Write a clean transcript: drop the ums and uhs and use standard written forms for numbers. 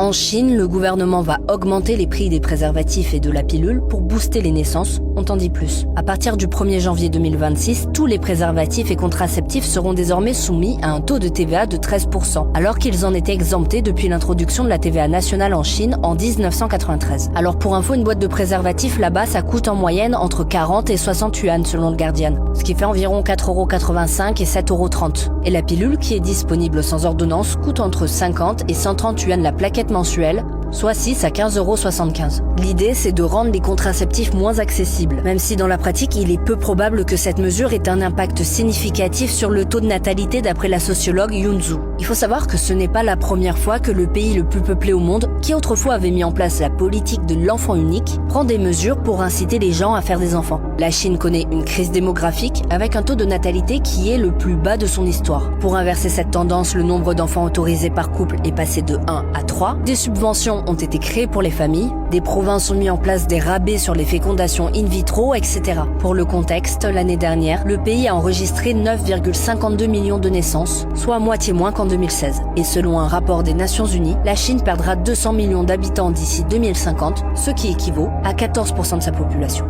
En Chine, le gouvernement va augmenter les prix des préservatifs et de la pilule pour booster les naissances, on t'en dit plus. À partir du 1er janvier 2026, tous les préservatifs et contraceptifs seront désormais soumis à un taux de TVA de 13%, alors qu'ils en étaient exemptés depuis l'introduction de la TVA nationale en Chine en 1993. Alors pour info, une boîte de préservatifs là-bas, ça coûte en moyenne entre 40 et 60 yuan selon le Guardian, ce qui fait environ 4,85 € et 7,30 €. Et la pilule, qui est disponible sans ordonnance, coûte entre 50 et 130 yuan la plaquette mensuelle, soit 6 à 15,75 €. L'idée, c'est de rendre les contraceptifs moins accessibles, même si dans la pratique, il est peu probable que cette mesure ait un impact significatif sur le taux de natalité d'après la sociologue Yun Zhu. Il faut savoir que ce n'est pas la première fois que le pays le plus peuplé au monde, qui autrefois avait mis en place la politique de l'enfant unique, prend des mesures pour inciter les gens à faire des enfants. La Chine connaît une crise démographique avec un taux de natalité qui est le plus bas de son histoire. Pour inverser cette tendance, le nombre d'enfants autorisés par couple est passé de 1 à 3. Des subventions ont été créées pour les familles, des provinces ont mis en place des rabais sur les fécondations in vitro, etc. Pour le contexte, l'année dernière, le pays a enregistré 9,52 millions de naissances, soit moitié moins qu'en 2016. Et selon un rapport des Nations Unies, la Chine perdra 200 millions d'habitants d'ici 2050, ce qui équivaut à 14% de sa population.